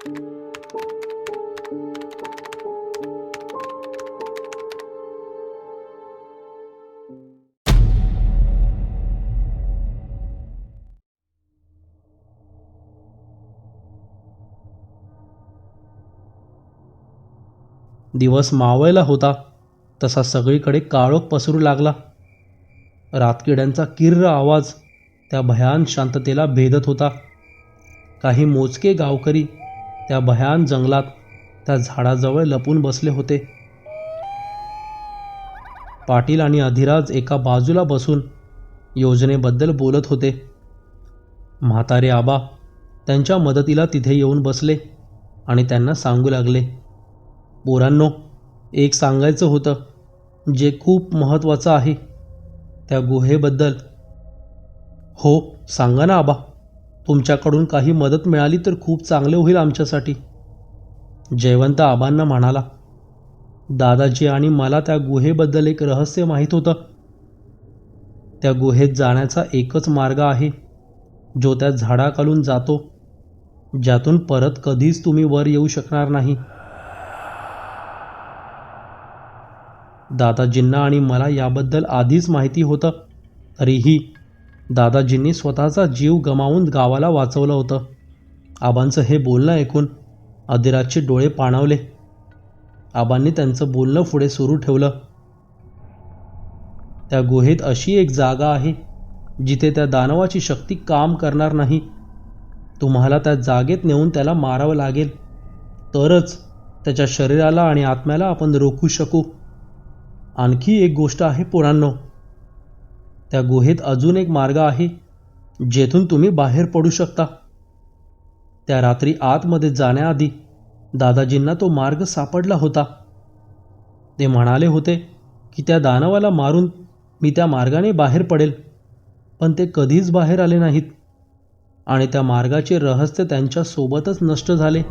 दिवस मावळला होता तसा सगळीकडे काळोख पसरू लागला. रातकिड्यांचा किर्र आवाज त्या भयान शांततेला भेदत होता. काही मोजके गावकरी त्या भयान जंगलात त्या झाडाजवळ लपून बसले होते. पाटील आणि अधिराज एका बाजूला बसून योजनेबद्दल बोलत होते. म्हातारे आबा त्यांच्या मदतीला तिथे येऊन बसले आणि त्यांना सांगू लागले, पोरांनो, एक सांगायचं होतं जे खूप महत्त्वाचं आहे, त्या गुहेबद्दल. हो, सांगा ना आबा, तुमच्याकडून काही मदत मिळाली तर खूप चांगले होईल आमच्यासाठी. जयवंत आबांना म्हणाला, दादाजी आणि मला त्या गुहेबद्दल एक रहस्य माहीत होतं. त्या गुहेत जाण्याचा एकच मार्ग आहे जो त्या झाडाखालून जातो, ज्यातून परत कधीच तुम्ही वर येऊ शकणार नाही. दादाजींना आणि मला याबद्दल आधीच माहिती होतं, तरीही दादाजींनी स्वतःचा जीव गमावून गावाला वाचवलं होतं. आबांचं हे बोलणं ऐकून अधिराजचे डोळे पाणावले. आबांनी त्यांचं बोलणं पुढे सुरू ठेवलं. त्या गुहेत अशी एक जागा आहे जिथे त्या दानवाची शक्ती काम करणार नाही. तुम्हाला त्या जागेत नेऊन त्याला मारावं लागेल, तरच त्याच्या शरीराला आणि आत्म्याला आपण रोखू शकू. आणखी एक गोष्ट आहे पोरांनो, त्या गुहेत अजून एक मार्ग आहे जेथून तुम्ही बाहेर पडू शकता. त्या रात्री आतमध्ये जाण्याआधी दादाजींना तो मार्ग सापडला होता. ते म्हणाले होते की त्या दानवाला मारून मी त्या मार्गाने बाहेर पडेल, पण ते कधीच बाहेर आले नाहीत आणि त्या मार्गाचे रहस्य त्यांच्या सोबतच नष्ट झाले.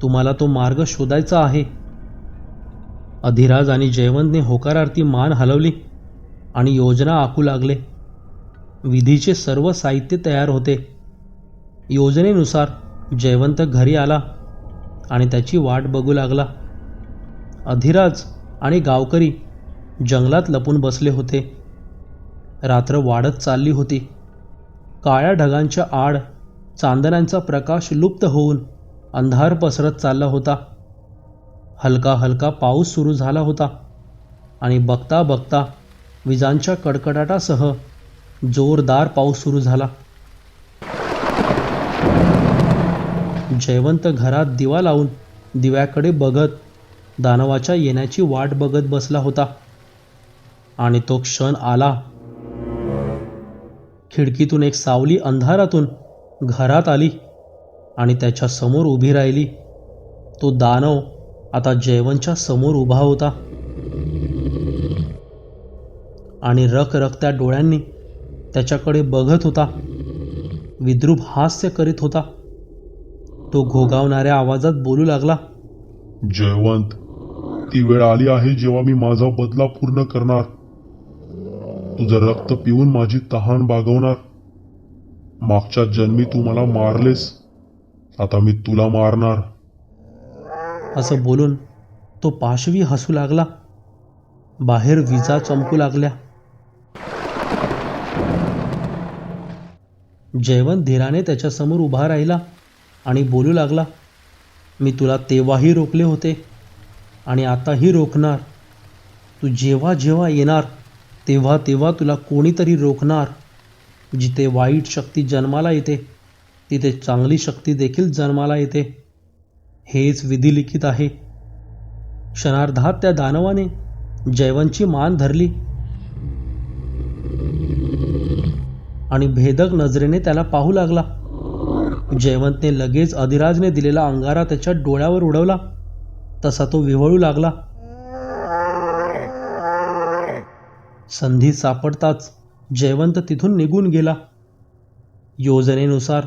तुम्हाला तो मार्ग शोधायचा आहे. अधिराज आणि जयवंतने होकारार्थी मान हलवली आणि योजना आखू लागले. विधीचे सर्व साहित्य तयार होते. योजनेनुसार जयवंत घरी आला आणि त्याची वाट बघू लागला. अधिराज आणि गावकरी जंगलात लपून बसले होते. रात्र वाढत चालली होती. काळ्या ढगांच्या आड चांदण्यांचा प्रकाश लुप्त होऊन अंधार पसरत चालला होता. हलका हलका पाऊस सुरू झाला होता आणि बघता बघता विजांच्या कडकडाटासह जोरदार पाऊस सुरू झाला. जयवंत घरात दिवा लावून दिव्याकडे बघत दानवाच्या येण्याची वाट बघत बसला होता आणि तो क्षण आला. खिडकीतून एक सावली अंधारातून घरात आली आणि त्याच्या समोर उभी राहिली. तो दानव आता जयवंतच्या समोर उभा होता आणि रखरखत्या डोळ्यांनी त्याच्याकडे बघत होता. विद्रूप हास्य करीत होता. तो घोघावणाऱ्या आवाजात बोलू लागला, जयवंत, ती वेळ आली आहे जेव्हा मी माझा बदला पूर्ण करणार. तुझं रक्त पिऊन माझी तहान भागवणार. मागच्या जन्मी तू मला मारलेस, आता मी तुला मारणार. असं बोलून तो पाशवी हसू लागला. बाहेर विजा चमकू लागल्या. जयवंत धीराने त्याच्यासमोर उभा राहिला आणि बोलू लागला, मी तुला तेव्हाही रोखले होते आणि आताही रोखणार. तू जेव्हा जेव्हा येणार तेव्हा तेव्हा तुला कोणीतरी रोखणार. जिथे वाईट शक्ती जन्माला येते तिथे चांगली शक्ती देखील जन्माला येते. हेच विधिलिखित आहे. क्षणार्धात त्या दानवाने जयवंतची मान धरली आणि भेदक नजरेने त्याला पाहू लागला. जयवंतने लगेच अधिराजने दिलेला अंगारा त्याच्या डोळ्यावर उडवला. तसा तो विव्हळू लागला. संधी सापडताच जयवंत तिथून निघून गेला. योजनेनुसार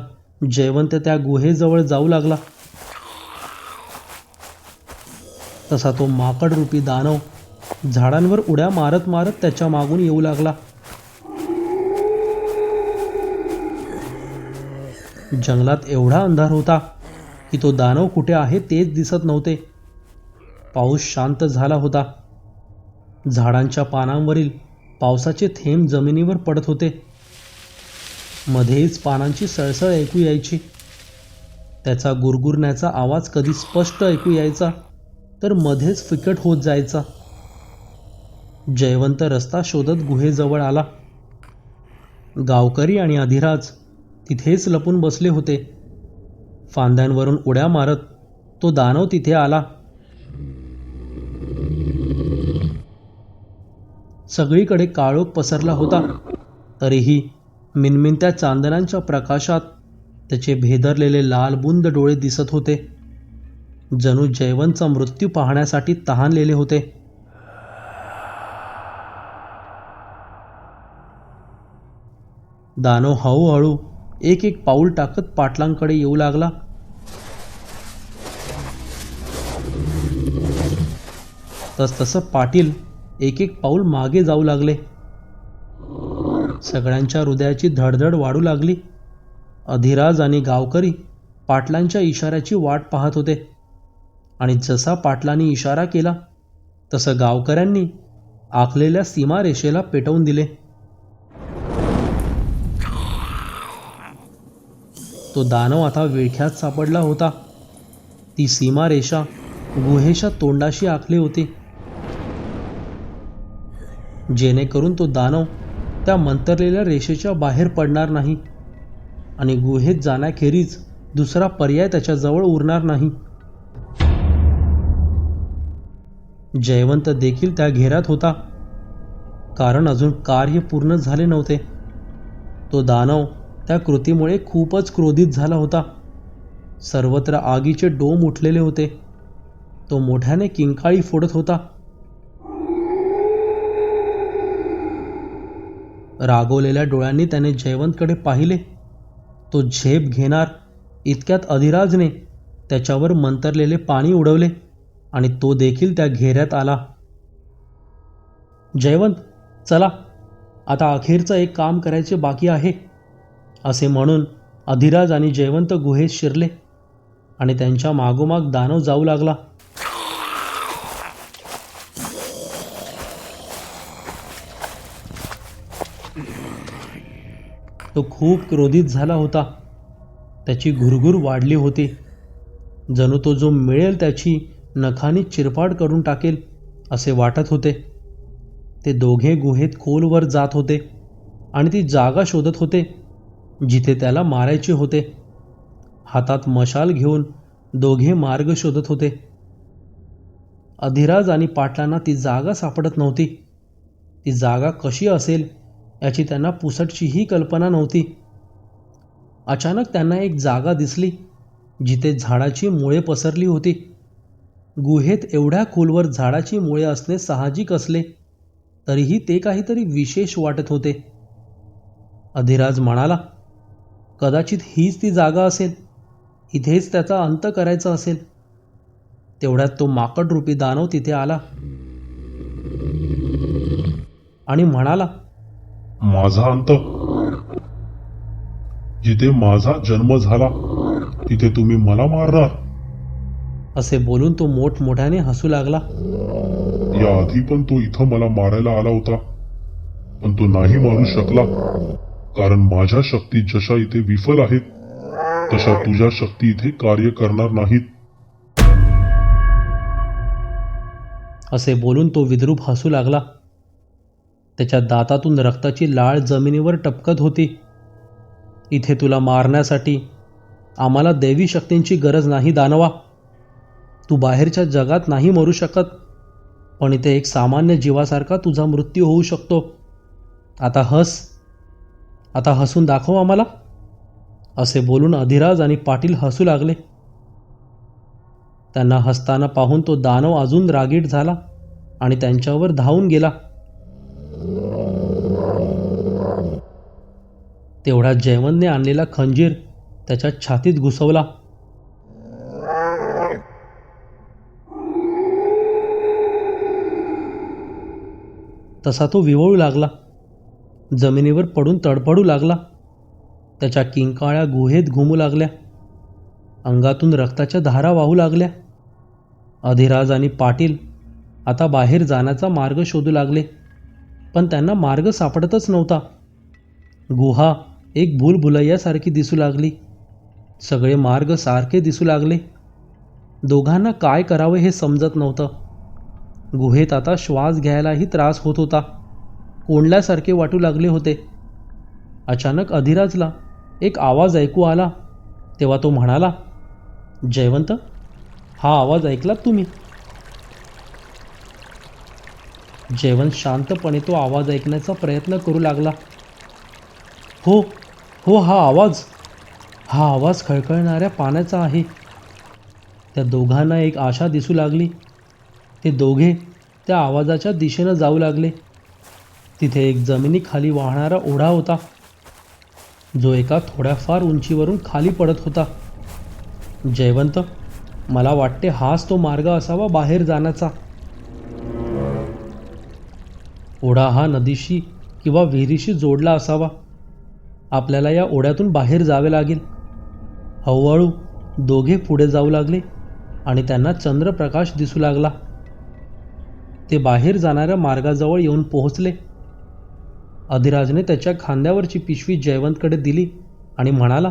जयवंत त्या गुहेजवळ जाऊ लागला. तसा तो माकडरूपी दानव झाडांवर उड्या मारत मारत त्याच्या मागून येऊ लागला. जंगलात एवढा अंधार होता की तो दानव कुठे आहे तेच दिसत नव्हते. पाऊस शांत झाला होता. झाडांच्या पानांवरील पावसाचे थेंब जमिनीवर पडत होते. मध्येच पानांची सळसळ ऐकू यायची. त्याचा गुरगुरण्याचा आवाज कधी स्पष्ट ऐकू यायचा तर मध्येच फिकट होत जायचा. जयवंत रस्ता शोधत गुहेजवळ आला. गावकरी आणि अधिराज तिथेच लपून बसले होते. फांद्यांवरून उड्या मारत तो दानव तिथे आला. सगळीकडे काळोख पसरला होता. तरीही मिनमिनत्या चांदण्यांच्या प्रकाशात त्याचे भेदरलेले लालबुंद डोळे दिसत होते. जणू जयवंतचा मृत्यू पाहण्यासाठी तहानलेले होते. दानव हळूहळू एक एक पाऊल टाकत पाटलांकडे येऊ लागला. तसतसं पाटील एक एक पाऊल मागे जाऊ लागले. सगळ्यांच्या हृदयाची धडधड वाढू लागली. अधिराज आणि गावकरी पाटलांच्या इशाऱ्याची वाट पाहत होते आणि जसा पाटलांनी इशारा केला तसं गावकऱ्यांनी आखलेल्या सीमारेषेला पेटवून दिले. तो दानव आता विळख्यात सापडला होता. ती सीमारेषा गुहेच्या तोंडाशी आखली होती, जेणेकरून तो दानव त्या मंतरलेल्या रेषेच्या बाहेर पडणार नाही आणि गुहेत जाण्याखेरीज दुसरा पर्याय त्याच्याजवळ उरणार नाही. जयवंत देखील त्या घेऱ्यात होता, कारण अजून कार्य पूर्ण झाले नव्हते. तो दानव त्या कृतीमुळे खूपच क्रोधित झाला होता. सर्वत्र आगीचे डोम उठलेले होते. तो मोठ्याने किंकाळी फोडत होता. रागवलेल्या डोळ्यांनी त्याने जयवंतकडे पाहिले. तो झेप घेणार इतक्यात अधिराजने त्याच्यावर मंतरलेले पाणी उडवले आणि तो देखील त्या घेऱ्यात आला. जयवंत, चला, आता अखेरचं एक काम करायचे बाकी आहे, असे म्हणून अधिराज आणि जयवंत गुहेत शिरले आणि त्यांच्या मागोमाग दानव जाऊ लागला. तो खूप क्रोधित झाला होता. त्याची घुरघुर वाढली होती. जणू तो जो मिळेल त्याची नखानी चिरफाड करून टाकेल असे वाटत होते. ते दोघे गुहेत खोलवर जात होते आणि ती जागा शोधत होते जिथे त्याला मारायचे होते. हातात मशाल घेऊन दोघे मार्ग शोधत होते. अधिराज आणि पाटलांना ती जागा सापडत नव्हती. ती जागा कशी असेल याची त्यांना पुसटशीही कल्पना नव्हती. अचानक त्यांना एक जागा दिसली जिथे झाडाची मुळे पसरली होती. गुहेत एवढ्या खोलवर झाडाची मुळे असणे साहजिक असले तरीही ते काहीतरी विशेष वाटत होते. अधिराज म्हणाला, कदाचित हीच ती जागा असेल. इथेच त्याचा अंत करायचा असेल. तेवढ्यात तो माकडरूपी दानव तिथे आला आणि म्हणाला, माझा अंत? जिथे माझा जन्म झाला तिथे तुम्ही मला मारणार? असे बोलून तो मोठमोठ्याने हसू लागला. याआधी पण तो इथं मला मारायला आला होता, पण तो नाही मारू शकला, कारण माझ्या शक्ती जशा इथे विफल आहेत तशा तुझ्या शक्ती इथे कार्य करणार नाहीत. असे बोलून तो विद्रूप हसू लागला. त्याच्या दातातून रक्ताची लाळ जमिनीवर टपकत होती. इथे तुला मारण्यासाठी आम्हाला दैवी शक्तींची गरज नाही दानवा. तू बाहेरच्या जगात नाही मरू शकत, पण इथे एक सामान्य जीवासारखा तुझा मृत्यू होऊ शकतो. आता हस, आता हसून दाखव आम्हाला. असे बोलून अधिराज आणि पाटील हसू लागले. त्यांना हसताना पाहून तो दानव अजून रागीट झाला आणि त्यांच्यावर धावून गेला. तेवढ्यात जयवंतने आणलेला खंजीर त्याच्या छातीत घुसवला. तसा तो विव्हळू लागला. जमिनीवर पडून तडफडू लागला. त्याच्या किंकाळ्या गुहेत घुमू लागल्या. अंगातून रक्ताच्या धारा वाहू लागल्या. अधिराज आणि पाटील आता बाहेर जाण्याचा मार्ग शोधू लागले, पण त्यांना मार्ग सापडतच नव्हता. गुहा एक भूलभुलैयासारखी दिसू लागली. सगळे मार्ग सारखे दिसू लागले. दोघांना काय करावे हे समजत नव्हतं. गुहेत आता श्वास घ्यायलाही त्रास होत होता. कोंडल्यासारखे वाटू लागले होते. अचानक अधिराजला एक आवाज ऐकू आला. तेव्हा तो म्हणाला, जयवंत, हा आवाज ऐकलात तुम्ही? जयवंत शांतपणे तो आवाज ऐकण्याचा प्रयत्न करू लागला. हो हो, हा आवाज खळखळणाऱ्या पाण्याचा आहे. त्या दोघांना एक आशा दिसू लागली. ते दोघे त्या आवाजाच्या दिशेनं जाऊ लागले. तिथे एक जमिनीखाली वाहणारा ओढा होता, जो एका थोड्याफार उंचीवरून खाली पडत होता. जयवंत, मला वाटते हाच तो मार्ग असावा बाहेर जाण्याचा. ओढा हा नदीशी किंवा विहिरीशी जोडला असावा. आपल्याला या ओढ्यातून बाहेर जावे लागेल. हळूहळू दोघे पुढे जाऊ लागले आणि त्यांना चंद्रप्रकाश दिसू लागला. ते बाहेर जाणाऱ्या मार्गाजवळ येऊन पोहोचले. अधिराजने त्याच्या खांद्यावरची पिशवी जयवंतकडे दिली आणि म्हणाला,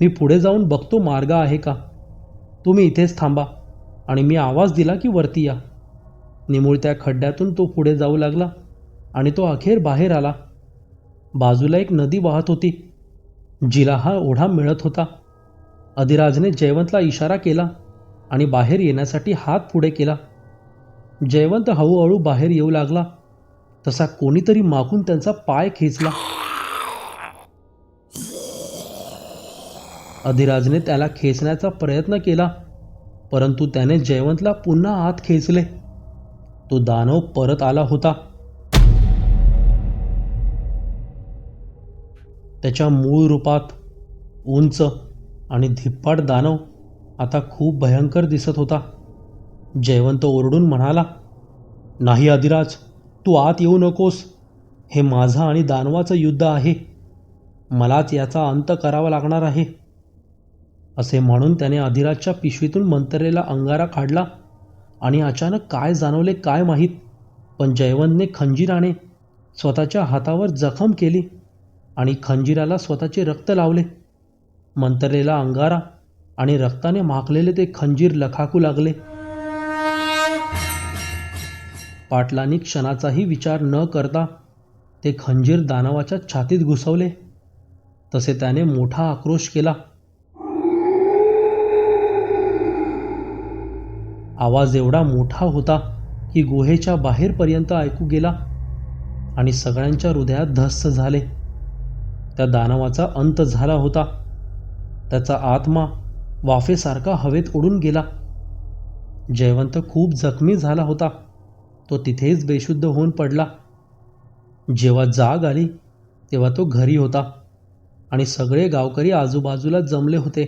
मी पुढे जाऊन बघतो मार्ग आहे का. तुम्ही इथेच थांबा आणि मी आवाज दिला की वरती या. निमुळत्या खड्ड्यातून तो पुढे जाऊ लागला आणि तो अखेर बाहेर आला. बाजूला एक नदी वाहत होती, जिला हा ओढा मिळत होता. अधिराजने जयवंतला इशारा केला आणि बाहेर येण्यासाठी हात पुढे केला. जयवंत हळूहळू बाहेर येऊ लागला. तसा कोणीतरी मागून त्यांचा पाय खेचला. अधिराजने त्याला खेचण्याचा प्रयत्न केला, परंतु त्याने जयवंतला पुन्हा आत खेचले. तो दानव परत आला होता. त्याच्या मूळ रूपात उंच आणि धिप्पाड दानव आता खूप भयंकर दिसत होता. जयवंत ओरडून म्हणाला, नाही अधिराज, तू आत येऊ नकोस. हे माझं आणि दानवाचं युद्ध आहे. मलाच याचा अंत करावा लागणार आहे. असे म्हणून त्याने अधिराजच्या पिशवीतून मंतरलेला अंगारा काढला आणि अचानक काय जाणवले काय माहीत, पण जयवंतने खंजीराने स्वतःच्या हातावर जखम केली आणि खंजीराला स्वतःचे रक्त लावले. मंतरलेला अंगारा आणि रक्ताने माखलेले ते खंजीर लखाकू लागले. पाटलांनी क्षणाचाही विचार न करता ते खंजीर दानवाच्या छातीत घुसवले. तसे त्याने मोठा आक्रोश केला. आवाज एवढा मोठा होता की गुहेच्या बाहेरपर्यंत ऐकू गेला आणि सगळ्यांच्या हृदयात धस्स झाले. त्या दानवाचा अंत झाला होता. त्याचा आत्मा वाफेसारखा हवेत उडून गेला. जयवंत खूप जखमी झाला होता. तो तिथेच बेशुद्ध होऊन पडला. जेव्हा जाग आली तेव्हा तो घरी होता आणि सगळे गावकरी आजूबाजूला जमले होते.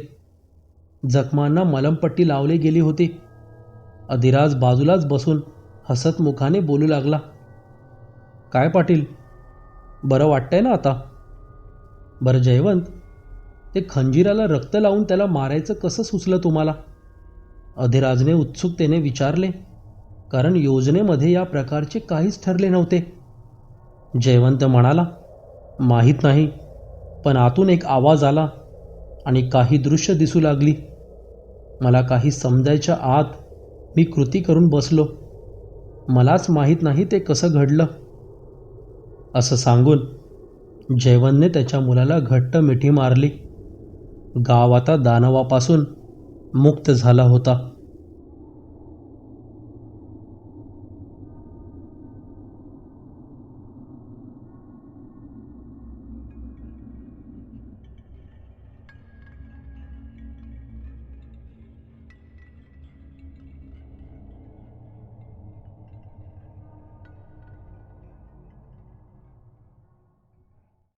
जखमांना मलमपट्टी लावली गेली होती. अधिराज बाजूलाच बसून हसत मुखाने बोलू लागला, काय पाटील, बरं वाटतंय ना आता? बरं जयवंत, ते खंजीराला रक्त लावून त्याला मारायचं कसं सुचलं तुम्हाला? अधिराजने उत्सुकतेने विचारले, कारण योजनेमध्ये या प्रकारचे काहीच ठरले नव्हते. जयवंत म्हणाला, माहीत नाही, पण आतून एक आवाज आला आणि काही दृश्य दिसू लागली. मला काही समजायच्या आत मी कृती करून बसलो. मलाच माहीत नाही ते कसं घडलं. असं सांगून जयवंतने त्याच्या मुलाला घट्ट मिठी मारली. गाव आता दानवापासून मुक्त झाला होता.